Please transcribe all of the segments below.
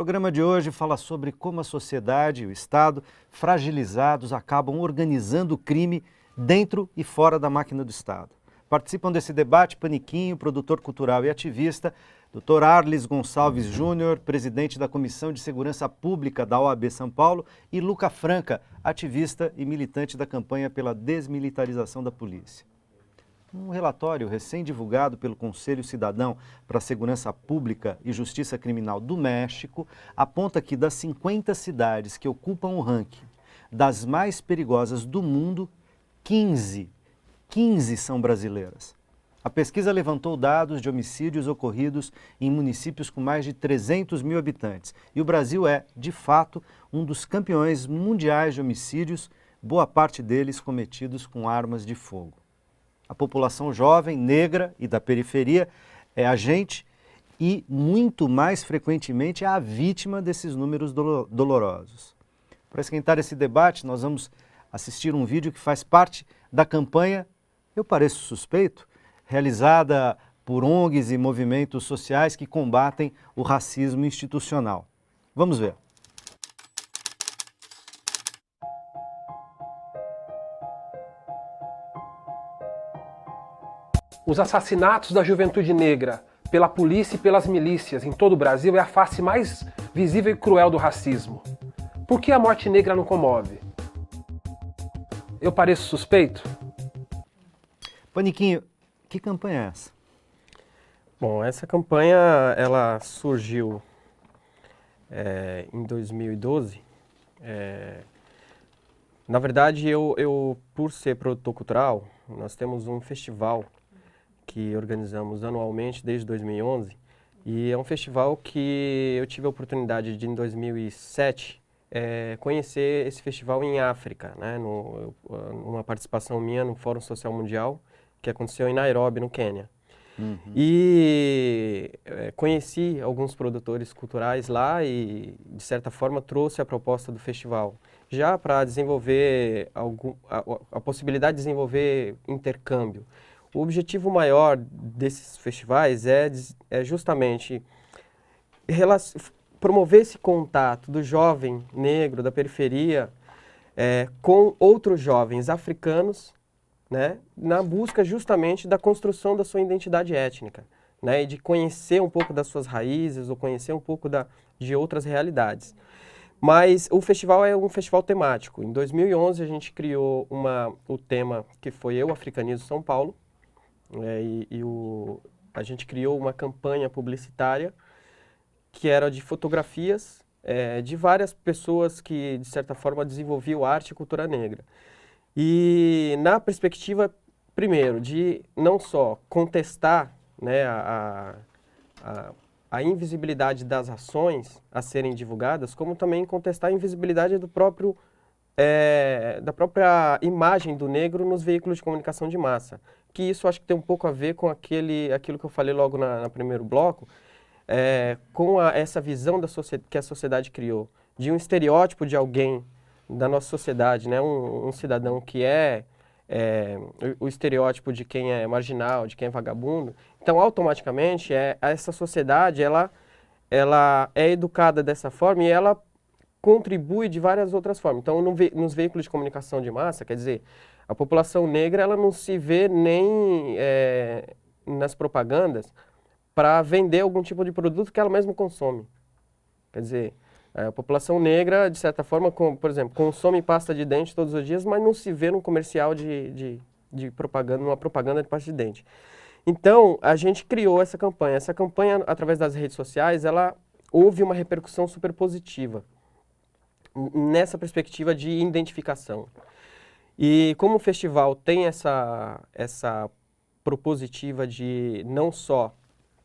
programa de hoje fala sobre como a sociedade e o Estado, fragilizados, acabam organizando o crime dentro e fora da máquina do Estado. Participam desse debate Paniquinho, produtor cultural e ativista, Dr. Arles Gonçalves Júnior, presidente da Comissão de Segurança Pública da OAB São Paulo, e Luca Franca, ativista e militante da campanha pela desmilitarização da polícia. Um relatório recém-divulgado pelo Conselho Cidadão para a Segurança Pública e Justiça Criminal do México aponta que das 50 cidades que ocupam o ranking das mais perigosas do mundo, 15 são brasileiras. A pesquisa levantou dados de homicídios ocorridos em municípios com mais de 300 mil habitantes. E o Brasil é, de fato, um dos campeões mundiais de homicídios, boa parte deles cometidos com armas de fogo. A população jovem, negra e da periferia é agente e, muito mais frequentemente, é a vítima desses números dolorosos. Para esquentar esse debate, nós vamos assistir um vídeo que faz parte da campanha Eu Pareço Suspeito, realizada por ONGs e movimentos sociais que combatem o racismo institucional. Vamos ver. Os assassinatos da juventude negra pela polícia e pelas milícias em todo o Brasil é a face mais visível e cruel do racismo. Por que a morte negra não comove? Eu pareço suspeito? Paniquinho, que campanha é essa? Bom, essa campanha ela surgiu em 2012. Na verdade, eu, por ser produtor cultural, nós temos um festival que organizamos anualmente desde 2011, e é um festival que eu tive a oportunidade de, em 2007, conhecer esse festival em África, né, numa participação minha no Fórum Social Mundial, que aconteceu em Nairobi, no Quênia. E conheci alguns produtores culturais lá e, de certa forma, trouxe a proposta do festival, já para desenvolver a possibilidade de desenvolver intercâmbio. O objetivo maior desses festivais é justamente promover esse contato do jovem negro da periferia com outros jovens africanos, né, na busca justamente da construção da sua identidade étnica, né, e de conhecer um pouco das suas raízes ou conhecer um pouco de outras realidades. Mas o festival é um festival temático. Em 2011 a gente criou o tema que foi Eu Africanizo São Paulo, a gente criou uma campanha publicitária que era de fotografias de várias pessoas que, de certa forma, desenvolviam arte e cultura negra. E na perspectiva, primeiro, de não só contestar, né, a invisibilidade das ações a serem divulgadas, como também contestar a invisibilidade da própria imagem do negro nos veículos de comunicação de massa. Que isso acho que tem um pouco a ver com aquilo que eu falei logo no primeiro bloco, com essa visão que a sociedade criou, de um estereótipo de alguém da nossa sociedade, né? Um cidadão que o estereótipo de quem é marginal, de quem é vagabundo. Então, automaticamente, essa sociedade ela é educada dessa forma e ela contribui de várias outras formas. Então, nos veículos de comunicação de massa, quer dizer, a população negra ela não se vê nem nas propagandas para vender algum tipo de produto que ela mesma consome. Quer dizer, a população negra, de certa forma, por exemplo, consome pasta de dente todos os dias, mas não se vê num comercial de propaganda, numa propaganda de pasta de dente. Então, a gente criou essa campanha. Essa campanha, através das redes sociais, houve uma repercussão super positiva nessa perspectiva de identificação. E como o festival tem essa propositiva de não só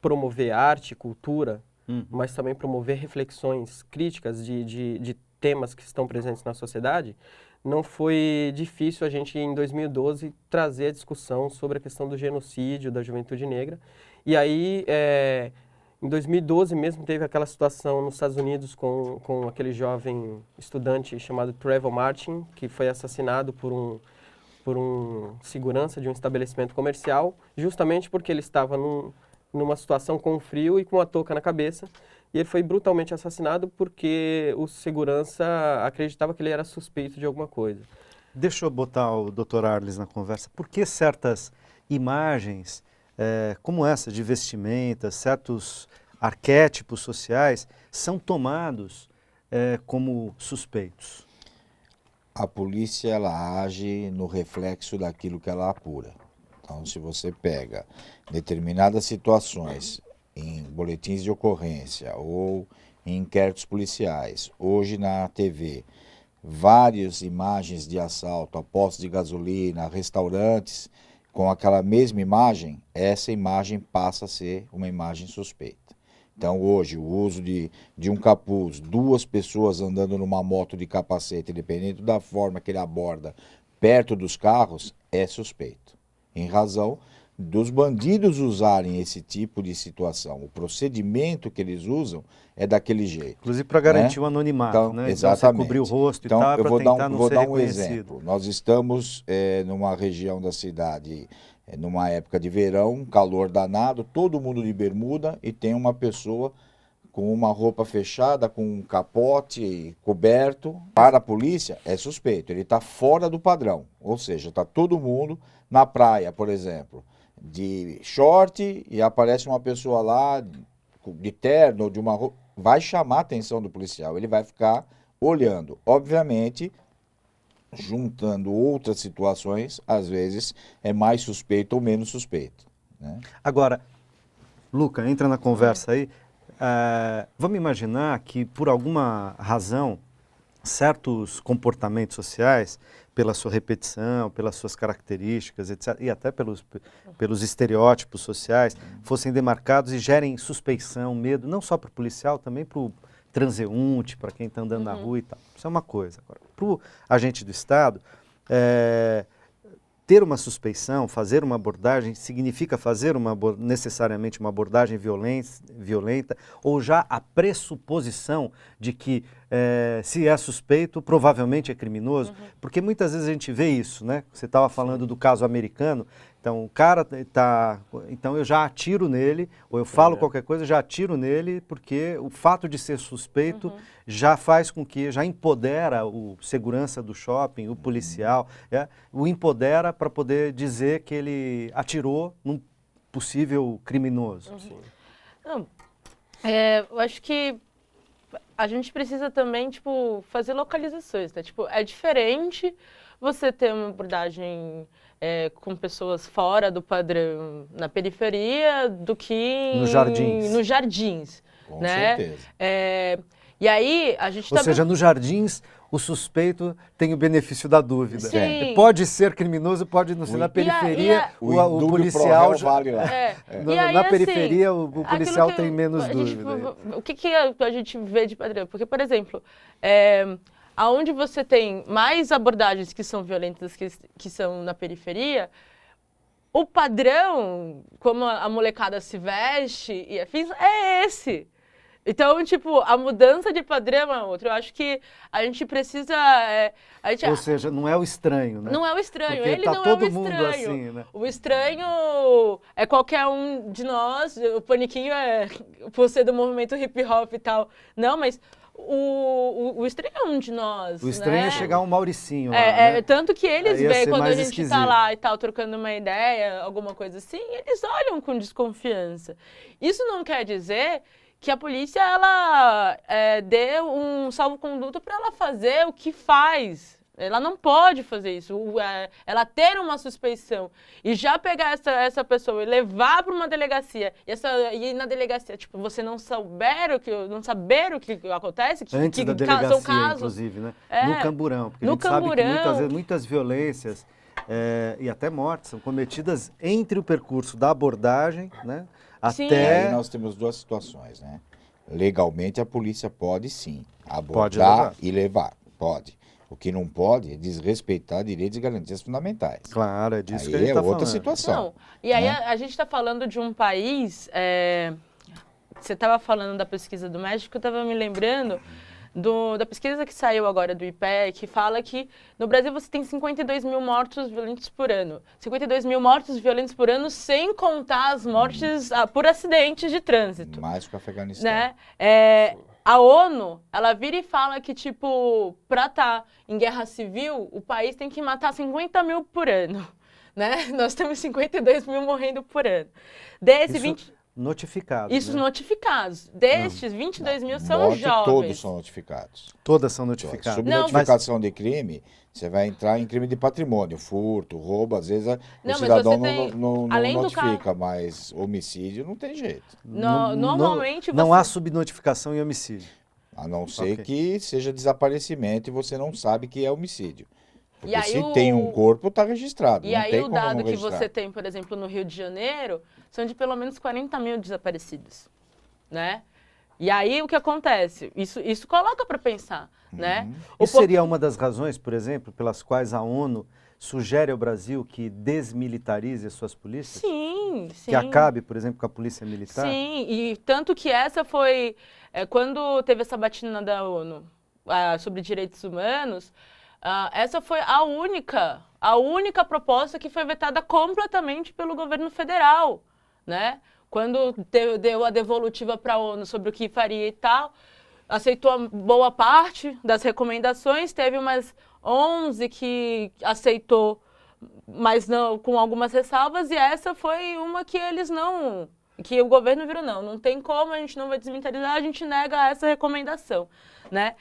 promover arte e cultura, mas também promover reflexões críticas de temas que estão presentes na sociedade, não foi difícil a gente, em 2012, trazer a discussão sobre a questão do genocídio da juventude negra. E aí, em 2012 mesmo, teve aquela situação nos Estados Unidos com aquele jovem estudante chamado Trayvon Martin, que foi assassinado por um segurança de um estabelecimento comercial, justamente porque ele estava numa situação com frio e com uma touca na cabeça. E ele foi brutalmente assassinado porque o segurança acreditava que ele era suspeito de alguma coisa. Deixa eu botar o Dr. Arles na conversa. Por que certas imagens, como essa de vestimentas, certos arquétipos sociais, são tomados como suspeitos? A polícia, ela age no reflexo daquilo que ela apura. Então, se você pega determinadas situações em boletins de ocorrência ou em inquéritos policiais, hoje na TV, várias imagens de assalto a postos de gasolina, restaurantes, com aquela mesma imagem, essa imagem passa a ser uma imagem suspeita. Então hoje o uso de um capuz, 2 pessoas andando numa moto de capacete, dependendo da forma que ele aborda, perto dos carros, é suspeito. Em razão dos bandidos usarem esse tipo de situação. O procedimento que eles usam é daquele jeito. Inclusive para garantir né? o anonimato, Então, né? exatamente. Então, você cobrir o rosto Então, e tal, eu para tentar não vou ser dar um reconhecido. exemplo. Nós estamos numa região da cidade, numa época de verão, calor danado, todo mundo de bermuda e tem uma pessoa com uma roupa fechada, com um capote coberto. Para a polícia, é suspeito. Ele está fora do padrão. Ou seja, está todo mundo na praia, por exemplo, de short e aparece uma pessoa lá de terno ou de uma roupa. Vai chamar a atenção do policial. Ele vai ficar olhando. Obviamente, juntando outras situações, às vezes é mais suspeito ou menos suspeito, né? Agora, Luca, entra na conversa aí. Vamos imaginar que, por alguma razão, certos comportamentos sociais, pela sua repetição, pelas suas características, etc., e até pelos estereótipos sociais, fossem demarcados e gerem suspeição, medo, não só para o policial, também para o transeunte, para quem está andando na rua e tal. Isso é uma coisa. Agora, para o agente do Estado, ter uma suspeição, fazer uma abordagem, significa fazer necessariamente uma abordagem violenta, ou já a pressuposição de que se é suspeito, provavelmente é criminoso? Porque muitas vezes a gente vê isso, né? Você estava falando do caso americano, então o cara então eu já atiro nele, ou eu falo qualquer coisa, já atiro nele, porque o fato de ser suspeito já faz com que, já empodera o segurança do shopping, o policial, o empodera para poder dizer que ele atirou num possível criminoso. Não, eu acho que a gente precisa também, tipo, fazer localizações, né? Tipo, é diferente você ter uma abordagem com pessoas fora do padrão na periferia do que nos jardins, Com né? certeza. E aí a gente Ou seja, nos jardins, o suspeito tem o benefício da dúvida. Sim. Pode ser criminoso, pode não ser. Na periferia, o policial já... vale lá. E aí, na assim, periferia, o policial tem menos a gente, dúvida. O que a gente vê de padrão? Porque, por exemplo, aonde você tem mais abordagens que são violentas que são na periferia, o padrão, como a molecada se veste e afins, é esse. Então, tipo, a mudança de padrão é outra. Eu acho que a gente precisa... Ou seja, não é o estranho, né? Não é o estranho. Porque Ele tá não todo é o mundo estranho. assim, né? O estranho é qualquer um de nós. O Paniquinho por ser do movimento hip hop e tal. Não, mas o estranho é um de nós. O estranho né? é chegar um Mauricinho lá, né? Tanto que eles Aí ia veem ser quando a mais gente esquisito. tá lá e tal, trocando uma ideia, alguma coisa assim, eles olham com desconfiança. Isso não quer dizer que a polícia ela dê um salvo-conduto para ela fazer o que faz. Ela não pode fazer isso. Ela ter uma suspeição e já pegar essa pessoa e levar para uma delegacia e na delegacia, tipo, você não saber o que acontece, Antes da são delegacia, casos, inclusive, né? No camburão. Porque no a gente sabe que camburão. muitas vezes muitas violências e até mortes são cometidas entre o percurso da abordagem, né? Sim. E aí nós temos 2 situações, né? Legalmente a polícia pode sim abordar e levar, pode. O que não pode é desrespeitar direitos e garantias fundamentais. Claro, é disso Aí que a gente está outra falando. situação. Não, e aí né? a gente está falando de um país... Você estava falando da pesquisa do México, eu estava me lembrando da pesquisa que saiu agora do IPEC, que fala que no Brasil você tem 52 mil mortos violentos por ano. 52 mil mortos violentos por ano, sem contar as mortes por acidentes de trânsito. Mais que o Afeganistão. Né? A ONU, ela vira e fala que, tipo, pra estar em guerra civil, o país tem que matar 50 mil por ano. Né? Nós temos 52 mil morrendo por ano. Desses 20... Notificados. Isso né? notificados. Destes, 22 mil são Morte, jovens. todos são notificados. Todas são notificadas. Subnotificação de crime, você vai entrar em crime de patrimônio, furto, roubo, às vezes Não, o mas cidadão você tem- não além do notifica, mas homicídio não tem jeito. Normalmente Não você... há subnotificação em homicídio. A não ser Ok. que seja desaparecimento e você não sabe que é homicídio. Porque E aí se tem um corpo, está registrado. E não aí tem o como dado não que registrar. você tem, por exemplo, no Rio de Janeiro, são de pelo menos 40 mil desaparecidos, né? E aí o que acontece? Isso coloca para pensar, né? Isso seria uma das razões, por exemplo, pelas quais a ONU sugere ao Brasil que desmilitarize as suas polícias? Sim, sim. Que acabe, por exemplo, com a polícia militar? Sim, e tanto que essa foi... quando teve essa batina da ONU sobre direitos humanos, essa foi a única proposta que foi vetada completamente pelo governo federal, né? Quando deu a devolutiva para a ONU sobre o que faria e tal, aceitou a boa parte das recomendações, teve umas 11 que aceitou, mas não, com algumas ressalvas, e essa foi uma que eles não... que o governo virou, não tem como, a gente não vai desmilitarizar, a gente nega essa recomendação, né?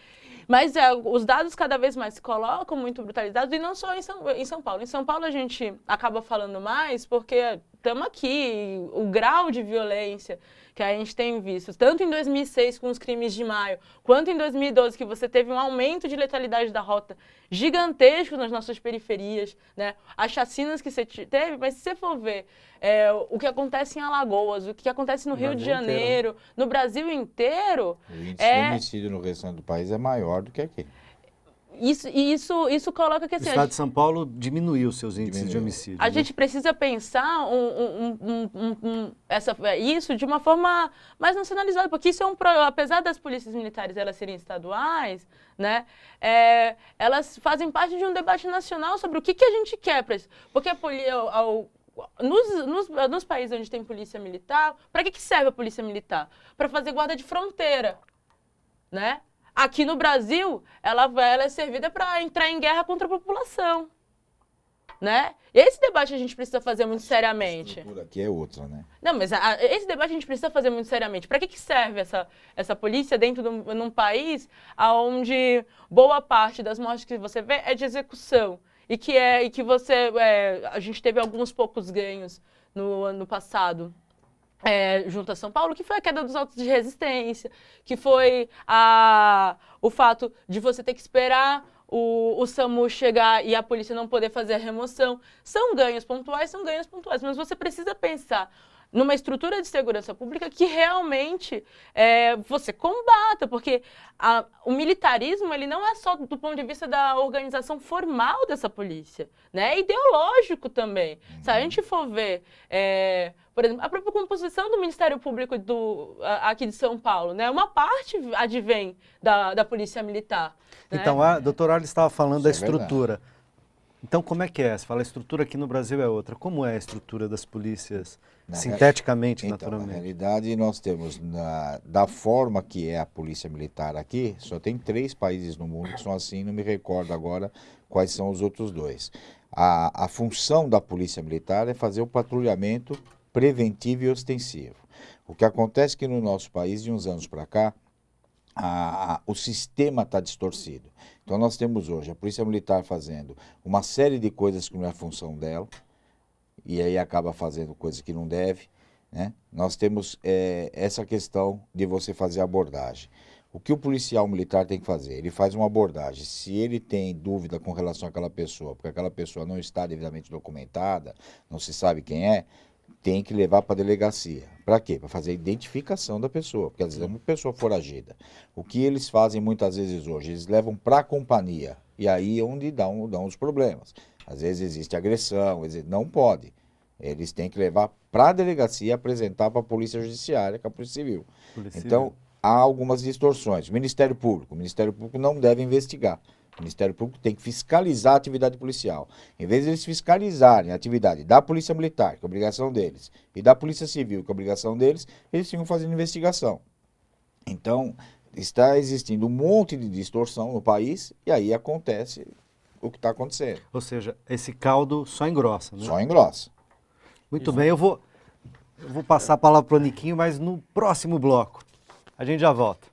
Mas os dados cada vez mais se colocam muito brutalizados, e não só em São Paulo. Em São Paulo a gente acaba falando mais porque estamos aqui, o grau de violência que a gente tem visto, tanto em 2006 com os crimes de maio, quanto em 2012, que você teve um aumento de letalidade da rota gigantesco nas nossas periferias, né? As chacinas que você teve, mas se você for ver o que acontece em Alagoas, o que acontece no Rio de Janeiro, no Brasil inteiro... O índice de homicídio no restante do país é maior do que aqui. Isso coloca que O assim, Estado de São Paulo diminuiu seus índices de homicídio. a né? gente precisa pensar isso de uma forma mais nacionalizada, porque isso apesar das polícias militares elas serem estaduais, né, elas fazem parte de um debate nacional sobre o que a gente quer para isso. Porque nos países onde tem polícia militar, para que serve a polícia militar? Para fazer guarda de fronteira, né? Aqui no Brasil, ela é servida para entrar em guerra contra a população, né? Esse debate a gente precisa fazer muito seriamente. A estrutura aqui é outra, né? Não, mas esse debate a gente precisa fazer muito seriamente. Para que serve essa polícia dentro de um país onde boa parte das mortes que você vê é de execução e que a gente teve alguns poucos ganhos no ano passado. Junto a São Paulo, que foi a queda dos autos de resistência, que foi o fato de você ter que esperar o SAMU chegar e a polícia não poder fazer a remoção. São ganhos pontuais, mas você precisa pensar numa estrutura de segurança pública que realmente você combata, porque o militarismo ele não é só do ponto de vista da organização formal dessa polícia, né? É ideológico também. Se a gente for ver, por exemplo, a própria composição do Ministério Público aqui de São Paulo, né? Uma parte advém da Polícia Militar. Né? Então, a doutora Orla estava falando da Isso é verdade. estrutura. Então, como é que é? Você fala, a estrutura aqui no Brasil é outra. Como é a estrutura das polícias, sinteticamente, Então, na naturalmente? realidade, nós temos, da forma que é a polícia militar aqui, só tem 3 países no mundo que são assim, não me recordo agora quais são os outros 2. A função da polícia militar é fazer o patrulhamento preventivo e ostensivo. O que acontece é que no nosso país, de uns anos para cá, o sistema está distorcido. Então nós temos hoje a Polícia Militar fazendo uma série de coisas que não é função dela, e aí acaba fazendo coisas que não deve, né? Nós temos essa questão de você fazer abordagem. O que o policial militar tem que fazer? Ele faz uma abordagem. Se ele tem dúvida com relação àquela pessoa, porque aquela pessoa não está devidamente documentada, não se sabe quem é, tem que levar para a delegacia. Para quê? Para fazer a identificação da pessoa, porque às vezes é uma pessoa foragida. O que eles fazem muitas vezes hoje? Eles levam para a companhia, e aí é onde dão os problemas. Às vezes existe agressão, não pode. Eles têm que levar para a delegacia e apresentar para a Polícia Judiciária, que é a Polícia Civil. Polícia Então, há algumas distorções. O Ministério Público não deve investigar. O Ministério Público tem que fiscalizar a atividade policial. Em vez de eles fiscalizarem a atividade da Polícia Militar, que é a obrigação deles, e da Polícia Civil, que é a obrigação deles, eles ficam fazendo investigação. Então, está existindo um monte de distorção no país e aí acontece o que está acontecendo. Ou seja, esse caldo só engrossa, né? Só engrossa. Muito bem, eu vou passar a palavra para o Niquinho, mas no próximo bloco. A gente já volta.